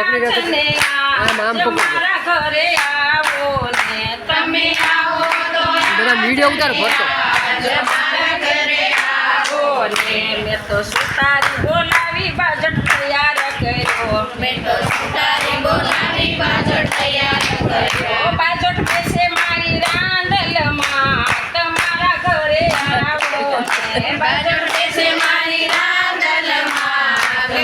પકડી રાખો મારા ઘરે આવો ને તમે આવો તો બધા વિડિયો ઉતાર ફરતો મારા ઘરે આવો ને મેં તો સુતારી બોલાવી બાજટ તૈયાર કર્યો મેં તો સુતારી બોલાવી બાજટ તૈયાર કર્યો બાજટ બેસે મારી રાંદલમાં તમારા ઘરે આવો ને બાજટ બેસે મારી રાંદલમાં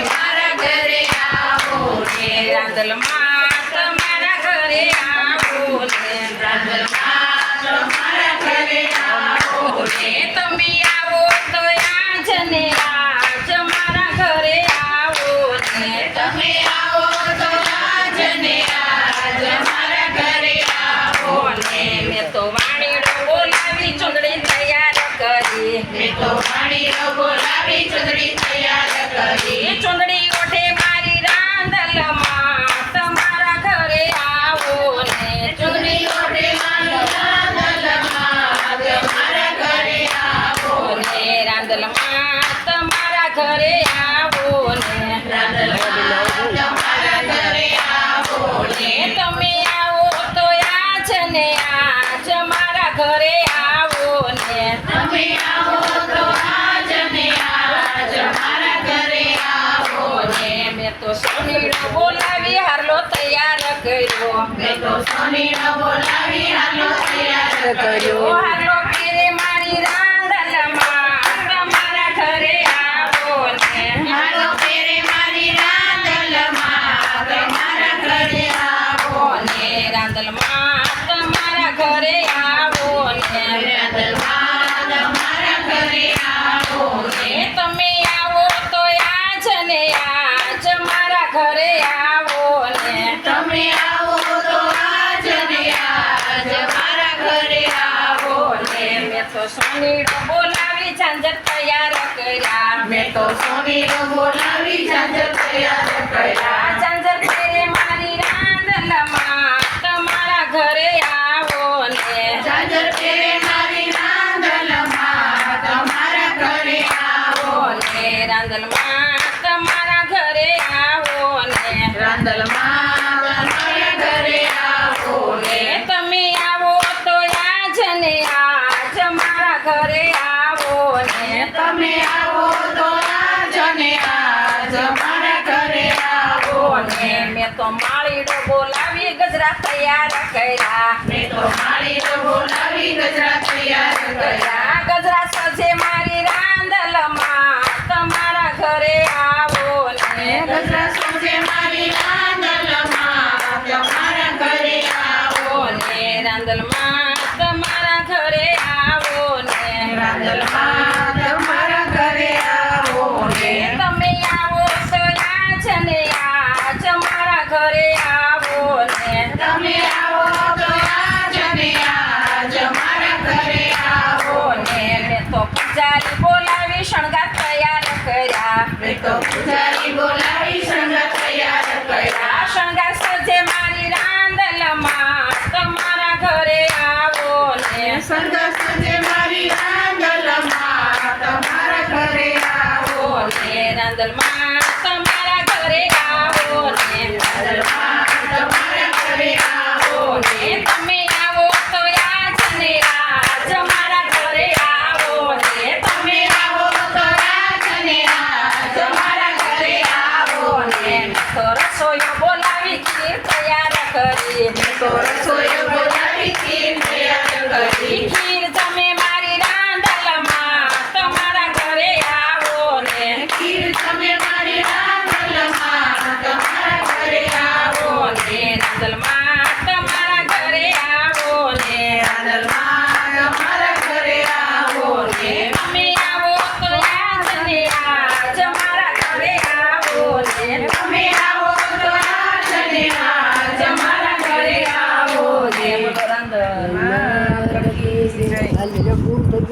મારા ઘરે આવો ને રાંદલમાં તમારા ઘરે આવો ને રાંદલમાં તમારા ઘરે આવો ને તમે આવો તો આજ ને આજ મારા ઘરે આવો ને તમે આવો તો આજ ને આજ મારા ઘરે આવો ને મેં તો વાણીડો બોલાવી ચૂંદડી તૈયાર કરી મેં તો વાણીડો બોલાવી ચૂંદડી તૈયાર કરી ચૂંદડી ઓઠે મારી રાંદલમાં તમારા ઘરે આવો ને ચૂંદડી ઓઢે મારી રાંદલમાં તમારા ઘરે આવો ને રાંદલમાં તમારા ઘરે આવો ને રાંદલમાં તમારા ઘરે આવો ને તમે આવો તો આજ ને આજ મારા ઘરે આવો ને તમે આવો તો આજ ને આજ મારા ઘરે આવો ને મેં તો સોનીડો બોલાવી હારલો તૈયાર કર્યો મેં તો સોનીનો બોલાવી હાલો તૈયાર કર્યો હારલો પીરે મારી રાંદલમાં તમારા ઘરે આવો ને હાલો પેરે મારી રાંદલમાં તમારા ઘરે આવો ને રાંદલમાં તમારા ઘરે આવો ને રાંદલમાં તમારા ઘરે આવો ને તમે આવો તો આજ ને આજ મારા ઘરે આવો ને તમે આવો તો આજ ને આજ મારા ઘરે આવો ને મેં તો સોનીડો બોલાવી ઝાંઝર તૈયાર કર્યા મેં તો સોનીનો બોલાવી ઝાંઝર તૈયાર કર્યા ઝાંઝર પહેરે મારી રાંદલમાં તમારા ઘરે આવો ને ઝાંઝર પેરે મારી રાંદલમાં તમારા ઘરે આવો ને રાંદલમાં તમારા ઘરે આવો ને રાંદલમાં તમારા ઘરે આવો ને તમે આવો તો આજ ને આજ મારા ઘરે આવો ને તમે આવો તો આજ ને આજ મારા ઘરે આવો ને મેં તો માળીડો બોલાવી ગજરા તૈયાર કર્યા મેં તો માળીનો બોલાવી ગજરા તૈયાર કર્યા ગજરા સજે મારી રાંદલમાં તમારા ઘરે આવો ને ગજરા સોજે મારી રાંદલમાં તમારા ઘરે આવો ને રાંદલમાં તમારા ઘરે આવો ને રાંદલમાં તમારા ઘરે આવો ને તમે આવો તો આજ ને આજ મારા ઘરે આવો ને તમે આવો તો આજ ને આજ મારા ઘરે આવો ને મેં તો પૂજારી બોલાવી શણગાર તૈયાર કર્યા મેં તો પૂજારી બોલાવી શણગાર તૈયાર કર્યા આ શણગાર સજે મારી રાંદલમાં તમારા ઘરે આવો ને શણગાર સજે મારી રાંદલમાં તમારા ઘરે આવો ને રાંદલમાં તમારા ઘરે આવો ને રાંદલમાં તમારા ઘરે આવો ને તમે આવો તો આજ ને આજ મારા ઘરે આવો ને તમે આવો તો આજ ને આજ મારા ઘરે આવો ને તો રસોઈયો બોલાવી ખીર તૈયાર કરી તો રસોઈ બોલાવી ખીર તૈયાર કરી ખીર તમે મારી રાંદલમાં તમારા ઘરે આવો ને ખીર તમે મારી રાંદલમાં તમારા ઘરે આવો ને રાંદલમાં